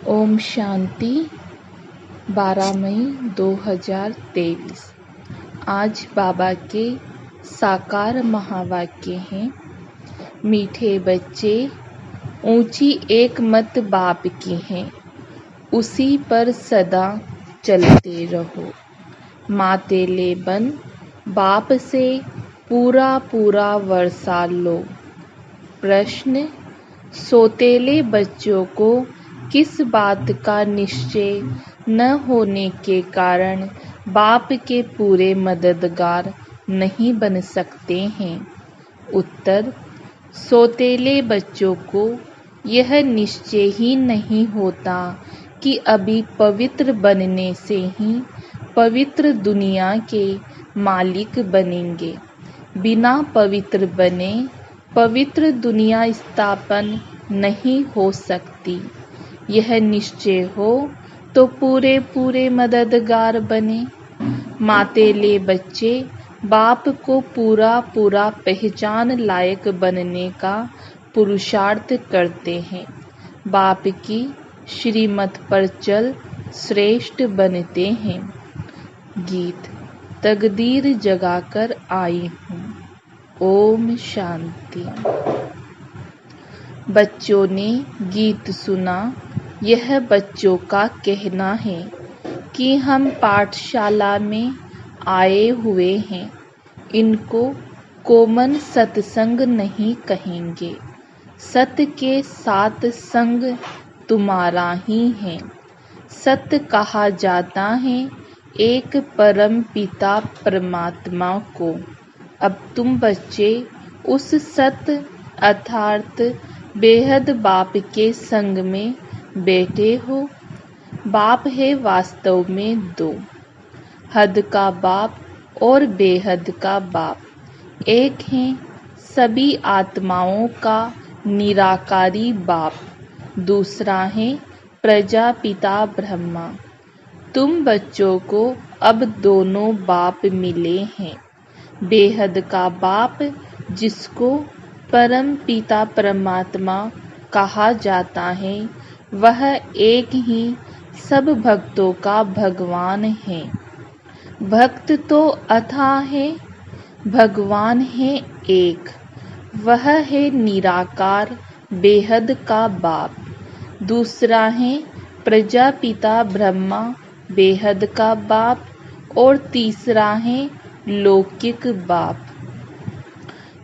ओम शांति। 12 मई 2023। आज बाबा के साकार महावाक्य हैं। मीठे बच्चे, ऊंची एक मत बाप की है, उसी पर सदा चलते रहो। मातेले बन बाप से पूरा पूरा वर्षा लो। प्रश्न: सोतेले बच्चों को किस बात का निश्चय न होने के कारण बाप के पूरे मददगार नहीं बन सकते हैं? उत्तर: सोतेले बच्चों को यह निश्चय ही नहीं होता कि अभी पवित्र बनने से ही पवित्र दुनिया के मालिक बनेंगे। बिना पवित्र बने पवित्र दुनिया स्थापन नहीं हो सकती। यह निश्चय हो तो पूरे पूरे मददगार बने। मातेले बच्चे बाप को पूरा पूरा पहचान लायक बनने का पुरुषार्थ करते हैं। बाप की श्रीमत पर चल श्रेष्ठ बनते हैं। गीत: तकदीर जगाकर आई हूँ। ओम शांति। बच्चों ने गीत सुना। यह बच्चों का कहना है कि हम पाठशाला में आए हुए हैं। इनको कॉमन सत्संग नहीं कहेंगे। सत्य के साथ संग तुम्हारा ही है। सत्य कहा जाता है एक परम पिता परमात्मा को। अब तुम बच्चे उस सत्य अर्थात बेहद बाप के संग में बैठे हो। बाप है वास्तव में दो, हद का बाप और बेहद का बाप। एक है सभी आत्माओं का निराकारी बाप, दूसरा है प्रजापिता ब्रह्मा। तुम बच्चों को अब दोनों बाप मिले हैं। बेहद का बाप जिसको परम पिता परमात्मा कहा जाता है, वह एक ही सब भक्तों का भगवान है। भक्त तो अथाह है, भगवान है एक। वह है निराकार बेहद का बाप। दूसरा है प्रजापिता ब्रह्मा बेहद का बाप और तीसरा है लौकिक बाप।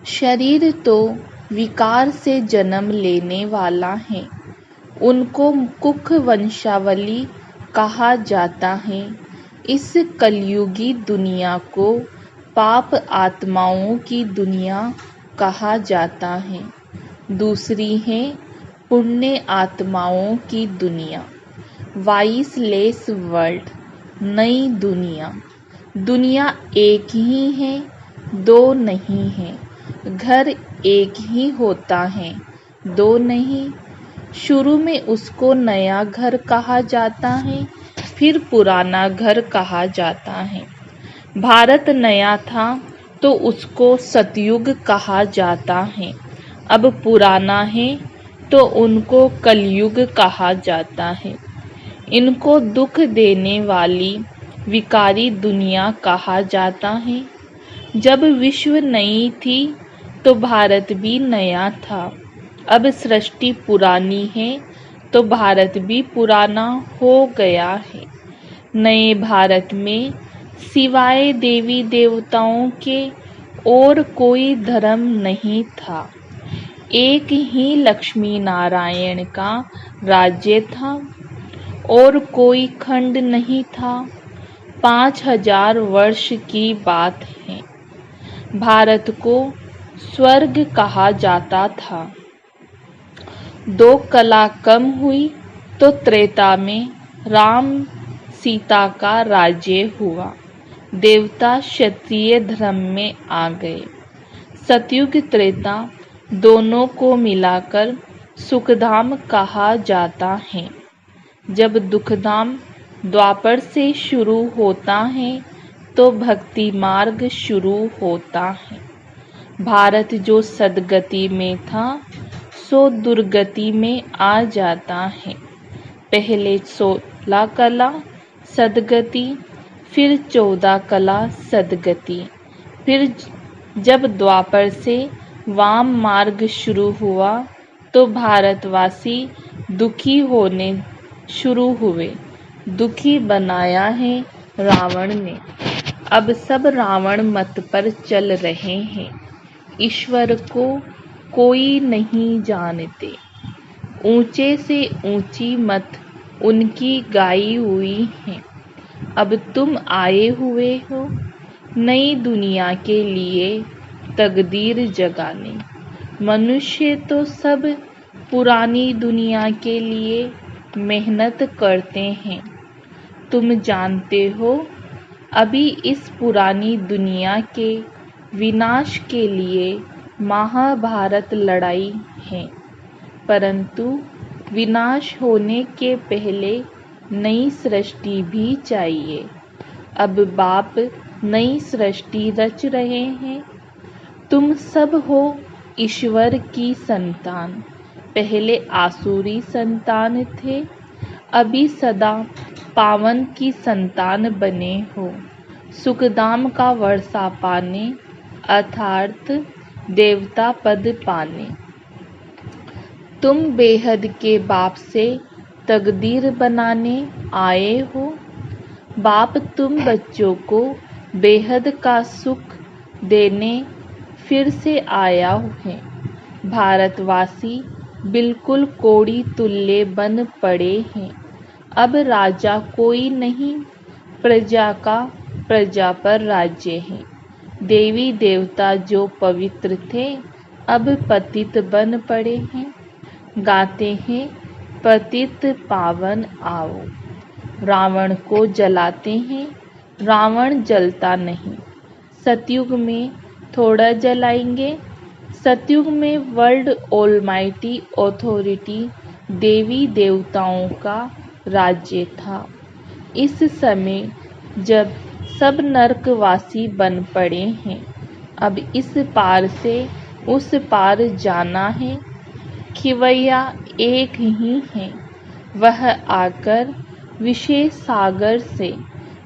शरीर तो विकार से जन्म लेने वाला है। उनको कुख वंशावली कहा जाता है। इस कलयुगी दुनिया को पाप आत्माओं की दुनिया कहा जाता है। दूसरी है पुण्य आत्माओं की दुनिया, वाइसलेस वर्ल्ड, नई दुनिया। दुनिया एक ही है, दो नहीं है। घर एक ही होता है, दो नहीं। शुरू में उसको नया घर कहा जाता है, फिर पुराना घर कहा जाता है। भारत नया था तो उसको सतयुग कहा जाता है। अब पुराना है तो उनको कलयुग कहा जाता है। इनको दुख देने वाली विकारी दुनिया कहा जाता है। जब विश्व नई थी तो भारत भी नया था। अब सृष्टि पुरानी है तो भारत भी पुराना हो गया है। नए भारत में सिवाय देवी देवताओं के और कोई धर्म नहीं था। एक ही लक्ष्मी नारायण का राज्य था और कोई खंड नहीं था। 5000 वर्ष की बात है। भारत को स्वर्ग कहा जाता था। 2 कला कम हुई तो त्रेता में राम सीता का राज्य हुआ। देवता क्षत्रिय धर्म में आ गए। सतयुग त्रेता दोनों को मिलाकर सुखधाम कहा जाता है। जब दुखधाम द्वापर से शुरू होता है तो भक्ति मार्ग शुरू होता है। भारत जो सदगति में था सो दुर्गति में आ जाता है। पहले 16 कला सदगति, फिर 14 कला सदगति। फिर जब द्वापर से वाम मार्ग शुरू हुआ तो भारतवासी दुखी होने शुरू हुए। दुखी बनाया है रावण ने। अब सब रावण मत पर चल रहे हैं। ईश्वर को कोई नहीं जानते। ऊंचे से ऊंची मत उनकी गाई हुई है। अब तुम आए हुए हो नई दुनिया के लिए तकदीर जगाने। मनुष्य तो सब पुरानी दुनिया के लिए मेहनत करते हैं। तुम जानते हो अभी इस पुरानी दुनिया के विनाश के लिए महाभारत लड़ाई है, परंतु विनाश होने के पहले नई सृष्टि भी चाहिए। अब बाप नई सृष्टि रच रहे हैं। तुम सब हो ईश्वर की संतान। पहले आसुरी संतान थे, अभी सदा पावन की संतान बने हो। सुखधाम का वर्षा पाने अर्थात देवता पद पाने। तुम बेहद के बाप से तकदीर बनाने आए हो। बाप तुम बच्चों को बेहद का सुख देने फिर से आया है। भारतवासी बिल्कुल कोड़ी तुल्य बन पड़े हैं। अब राजा कोई नहीं, प्रजा का प्रजा पर राज्य है। देवी देवता जो पवित्र थे अब पतित बन पड़े हैं। गाते हैं पतित पावन आओ। रावण को जलाते हैं, रावण जलता नहीं। सतयुग में थोड़ा जलाएंगे। सतयुग में वर्ल्ड ऑलमाइटी अथॉरिटी देवी देवताओं का राज्य था। इस समय जब सब नरकवासी बन पड़े हैं, अब इस पार से उस पार जाना है। खिवैया एक ही है, वह आकर विशेष सागर से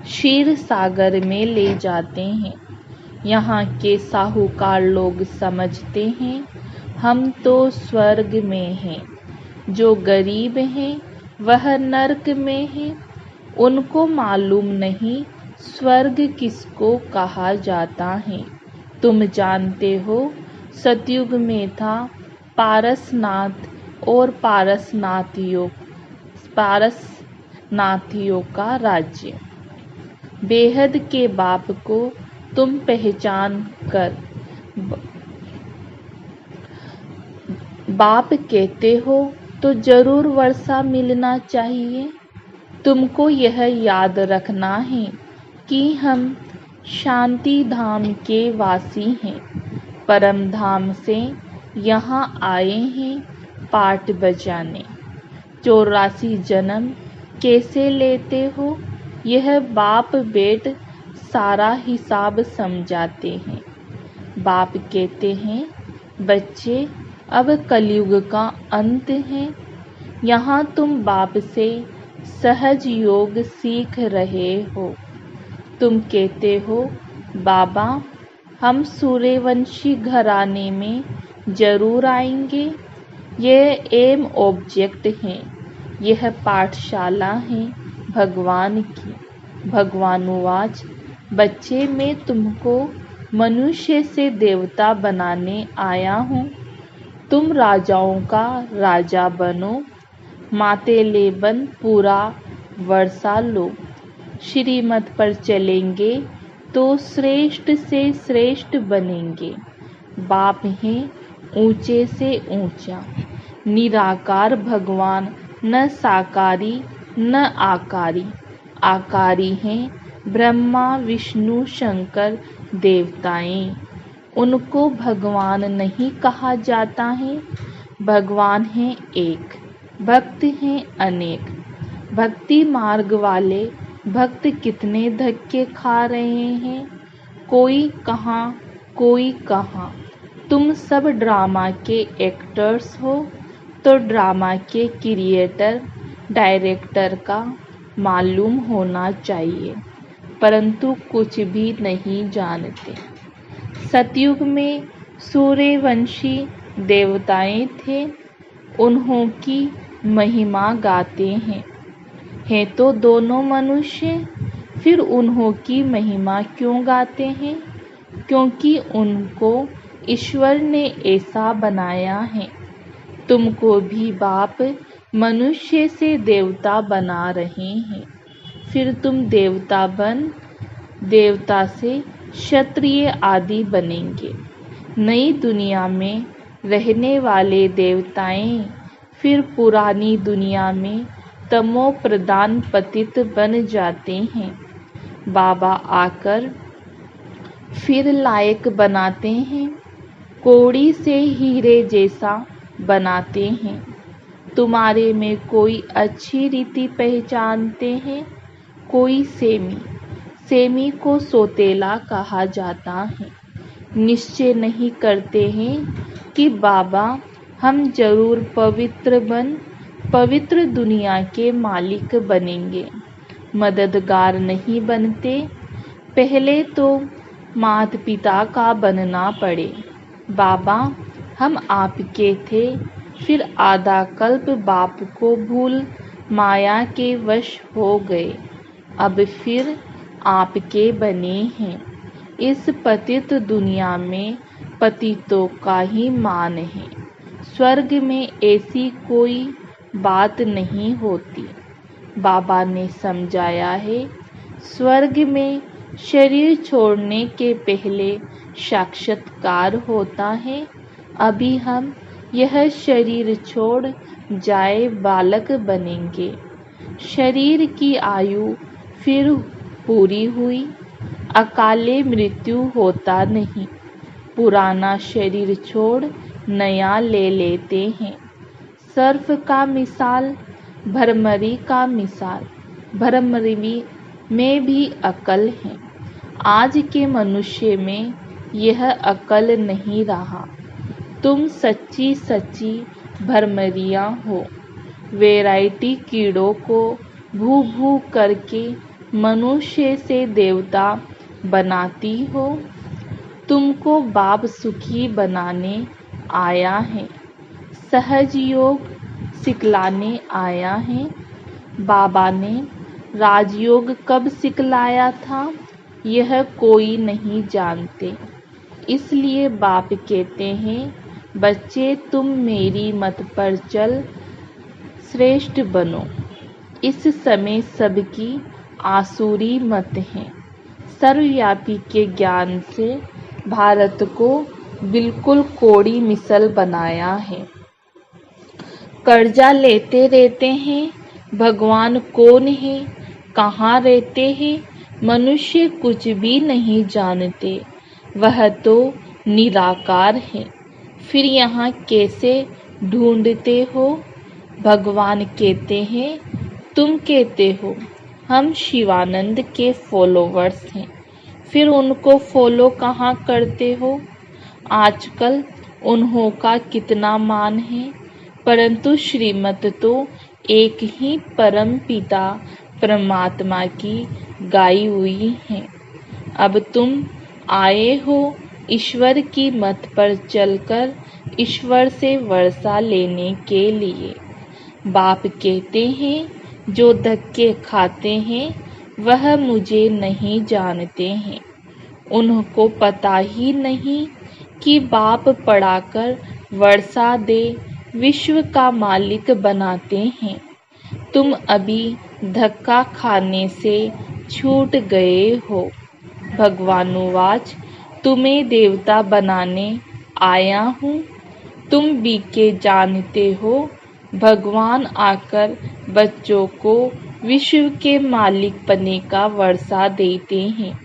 क्षीर सागर में ले जाते हैं। यहाँ के साहूकार लोग समझते हैं हम तो स्वर्ग में हैं। जो गरीब हैं वह नरक में है। उनको मालूम नहीं स्वर्ग किसको कहा जाता है। तुम जानते हो सतयुग में था पारसनाथ और पारसनाथियों का राज्य। बेहद के बाप को तुम पहचान कर बाप कहते हो तो जरूर वर्षा मिलना चाहिए। तुमको यह याद रखना है कि हम शांति धाम के वासी हैं। परम धाम से यहाँ आए हैं पाठ बजाने। 84 जन्म कैसे लेते हो यह बाप बेट सारा हिसाब समझाते हैं। बाप कहते हैं बच्चे अब कलयुग का अंत है। यहाँ तुम बाप से सहज योग सीख रहे हो। तुम कहते हो बाबा हम सूर्यवंशी घराने में जरूर आएंगे। यह एम ऑब्जेक्ट है। यह पाठशाला है भगवान की। भगवानुवाच बच्चे मैं तुमको मनुष्य से देवता बनाने आया हूँ। तुम राजाओं का राजा बनो। मातेले बन पूरा वर्षा लो। श्रीमत पर चलेंगे तो श्रेष्ठ से श्रेष्ठ बनेंगे। बाप है ऊंचे से ऊंचा। निराकार भगवान न साकारी न आकारी। आकारी हैं ब्रह्मा विष्णु शंकर देवताएं। उनको भगवान नहीं कहा जाता है। भगवान है एक, भक्त हैं अनेक। भक्ति मार्ग वाले भक्त कितने धक्के खा रहे हैं। कोई कहाँ कोई कहाँ। तुम सब ड्रामा के एक्टर्स हो तो ड्रामा के क्रिएटर डायरेक्टर का मालूम होना चाहिए, परंतु कुछ भी नहीं जानते। सतयुग में सूर्यवंशी देवताएं थे, उन्हों की महिमा गाते हैं। हैं तो दोनों मनुष्य, फिर उन्हों की महिमा क्यों गाते हैं? क्योंकि उनको ईश्वर ने ऐसा बनाया है। तुमको भी बाप मनुष्य से देवता बना रहे हैं, फिर तुम देवता से क्षत्रिय आदि बनेंगे। नई दुनिया में रहने वाले देवताएं फिर पुरानी दुनिया में तमो प्रधान पतित बन जाते हैं। बाबा आकर फिर लायक बनाते हैं, कौड़ी से हीरे जैसा बनाते हैं। तुम्हारे में कोई अच्छी रीति पहचानते हैं, कोई सेमी को सोतेला कहा जाता है। निश्चय नहीं करते हैं कि बाबा हम जरूर पवित्र दुनिया के मालिक बनेंगे। मददगार नहीं बनते, पहले तो माता पिता का बनना पड़े। बाबा हम आपके थे, फिर आधा कल्प बाप को भूल माया के वश हो गए, अब फिर आपके बने हैं। इस पतित दुनिया में पतितों का ही मान है। स्वर्ग में ऐसी कोई बात नहीं होती। बाबा ने समझाया है, स्वर्ग में शरीर छोड़ने के पहले साक्षात्कार होता है। अभी हम यह शरीर छोड़ जाए बालक बनेंगे। शरीर की आयु फिर पूरी हुई, अकाले मृत्यु होता नहीं। पुराना शरीर छोड़ नया ले लेते हैं। सर्फ का मिसाल, भरमरी का मिसाल। भरमरी में भी अकल है। आज के मनुष्य में यह अकल नहीं रहा। तुम सच्ची भरमरियां हो। वैरायटी कीड़ों को भू करके मनुष्य से देवता बनाती हो। तुमको बाप सुखी बनाने आया है, सहज योग सिखलाने आया है। बाबा ने राजयोग कब सिखलाया था, यह कोई नहीं जानते। इसलिए बाप कहते हैं, बच्चे तुम मेरी मत पर चल श्रेष्ठ बनो। इस समय सबकी आसुरी मत है। सर्वव्यापी के ज्ञान से भारत को बिल्कुल कोड़ी मिसल बनाया है। कर्जा लेते रहते हैं, भगवान कौन है, कहाँ रहते हैं, मनुष्य कुछ भी नहीं जानते। वह तो निराकार है, फिर यहाँ कैसे ढूंढते हो? भगवान कहते हैं, तुम कहते हो हम शिवानंद के फॉलोवर्स हैं, फिर उनको फॉलो कहाँ करते हो? आजकल उन्हों का कितना मान है, परंतु श्रीमत तो एक ही परम पिता परमात्मा की गाई हुई है। अब तुम आए हो ईश्वर की मत पर चलकर ईश्वर से वर्षा लेने के लिए। बाप कहते हैं, जो धक्के खाते हैं वह मुझे नहीं जानते हैं। उनको पता ही नहीं कि बाप पढ़ाकर वर्षा दे विश्व का मालिक बनाते हैं। तुम अभी धक्का खाने से छूट गए हो। भगवानुवाच, तुम्हें देवता बनाने आया हूँ। तुम भी के जानते हो, भगवान आकर बच्चों को विश्व के मालिक पने का वर्षा देते हैं।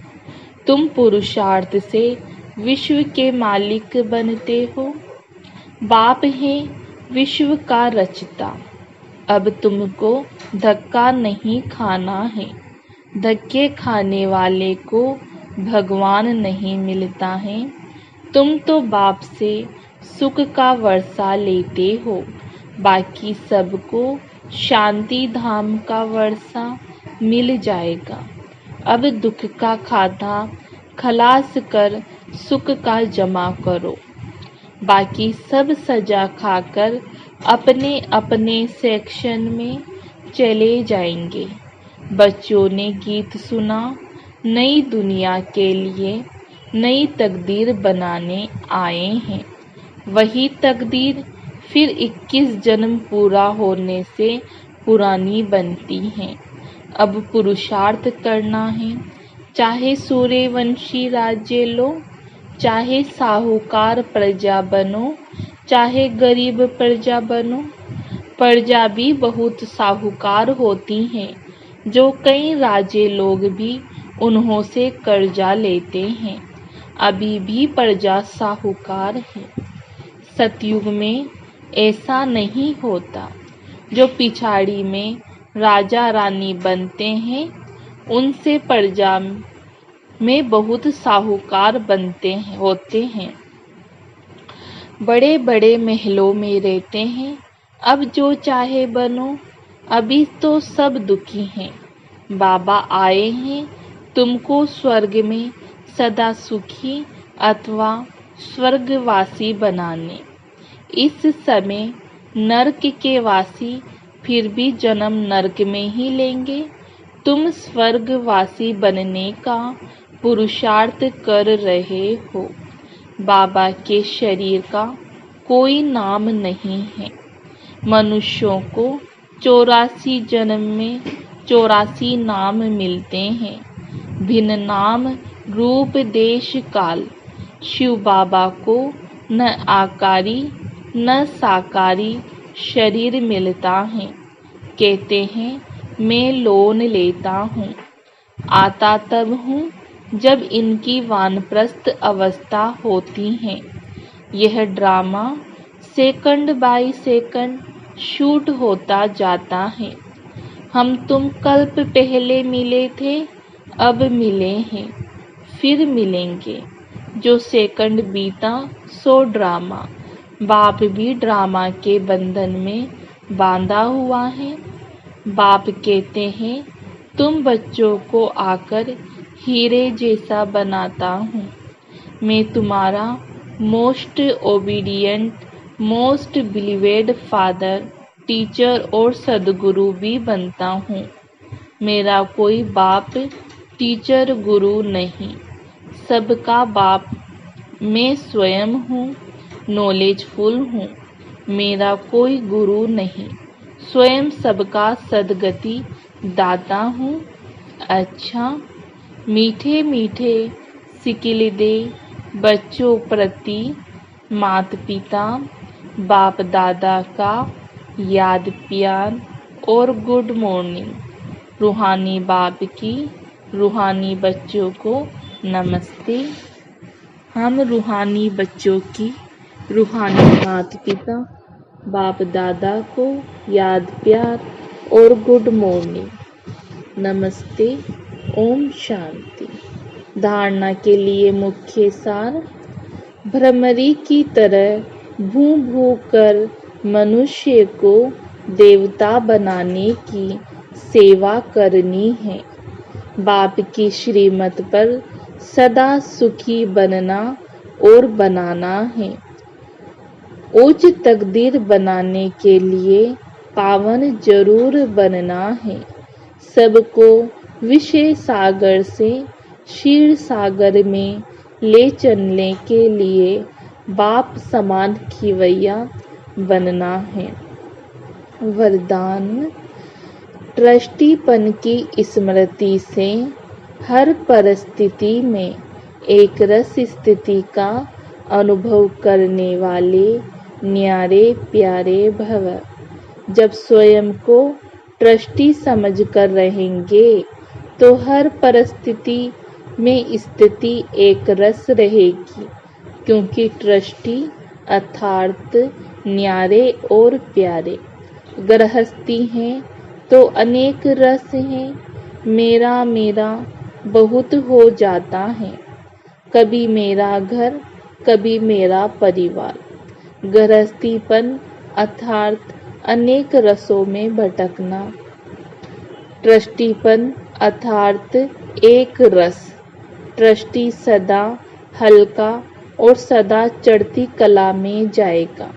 तुम पुरुषार्थ से विश्व के मालिक बनते हो। बाप है विश्व का रचता। अब तुमको धक्का नहीं खाना है। धक्के खाने वाले को भगवान नहीं मिलता है। तुम तो बाप से सुख का वर्षा लेते हो, बाकी सबको शांति धाम का वर्षा मिल जाएगा। अब दुख का खाता खलास कर सुख का जमा करो। बाकी सब सजा खाकर अपने अपने सेक्शन में चले जाएंगे। बच्चों ने गीत सुना, नई दुनिया के लिए नई तकदीर बनाने आए हैं। वही तकदीर फिर 21 जन्म पूरा होने से पुरानी बनती है। अब पुरुषार्थ करना है, चाहे सूर्यवंशी राज्य लो, चाहे साहूकार प्रजा बनो, चाहे गरीब प्रजा बनो। प्रजा भी बहुत साहूकार होती हैं, जो कई राजे लोग भी उन्हों से कर्जा लेते हैं। अभी भी प्रजा साहूकार है। सतयुग में ऐसा नहीं होता। जो पिछाड़ी में राजा रानी बनते हैं, उनसे प्रजा में बहुत साहूकार होते हैं। बड़े बड़े महलों में रहते हैं। अब जो चाहे बनो, अभी तो सब दुखी हैं। बाबा आए हैं तुमको स्वर्ग में सदा सुखी अथवा स्वर्गवासी बनाने। इस समय नरक के वासी फिर भी जन्म नरक में ही लेंगे। तुम स्वर्गवासी बनने का पुरुषार्थ कर रहे हो। बाबा के शरीर का कोई नाम नहीं है। मनुष्यों को 84 जन्म में 84 नाम मिलते हैं। भिन्न नाम, रूप, देश, काल। शिव बाबा को न आकारी न साकारी शरीर मिलता है। कहते हैं मैं लोन लेता हूँ। आता तब हूँ जब इनकी वानप्रस्थ अवस्था होती है। यह drama second by second shoot होता जाता है। हम तुम कल्प पहले मिले थे, अब मिले हैं, फिर मिलेंगे। जो सेकंड बीता सो ड्रामा। बाप भी ड्रामा के बंधन में बांधा हुआ है। बाप कहते हैं तुम बच्चों को आकर हीरे जैसा बनाता हूँ। मैं तुम्हारा most obedient, most believed father, teacher और सदगुरु भी बनता हूँ। मेरा कोई बाप, टीचर, गुरु नहीं। सबका बाप मैं स्वयं हूँ। नॉलेजफुल हूँ। मेरा कोई गुरु नहीं। स्वयं सबका सदगति दाता हूँ। अच्छा, मीठे मीठे सिकिल दे बच्चों प्रति माता पिता बाप दादा का याद प्यार और गुड मॉर्निंग। रूहानी बाप की रूहानी बच्चों को नमस्ते। हम रूहानी बच्चों की रूहानी माता पिता बाप दादा को याद प्यार और गुड मॉर्निंग। नमस्ते। ओम शांति। धारणा के लिए मुख्य सार। भ्रमरी की तरह भू भू कर मनुष्य को देवता बनाने की सेवा करनी है। बाप की श्रीमत पर सदा सुखी बनना और बनाना है। उच्च तकदीर बनाने के लिए पावन जरूर बनना है। सबको विषय सागर से क्षीर सागर में ले चलने के लिए बाप समान खिवैया बनना है। वरदान। ट्रस्टीपन की स्मृति से हर परिस्थिति में एक रस स्थिति का अनुभव करने वाले न्यारे प्यारे भव। जब स्वयं को ट्रस्टी समझकर रहेंगे तो हर परिस्थिति में स्थिति एक रस रहेगी, क्योंकि ट्रस्टी अर्थात न्यारे और प्यारे। गृहस्थी हैं तो अनेक रस हैं। मेरा मेरा बहुत हो जाता है। कभी मेरा घर, कभी मेरा परिवार। गृहस्थीपन अर्थात अनेक रसों में भटकना। दृष्टिपन अर्थात एक रस। दृष्टि सदा हल्का और सदा चढ़ती कला में जाएगा।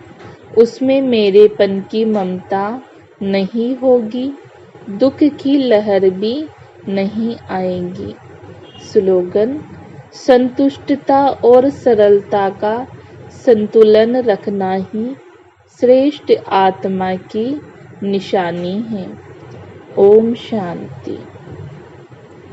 उसमें मेरेपन की ममता नहीं होगी, दुख की लहर भी नहीं आएगी। स्लोगन: संतुष्टता और सरलता का संतुलन रखना ही श्रेष्ठ आत्मा की निशानी है। ओम शांति।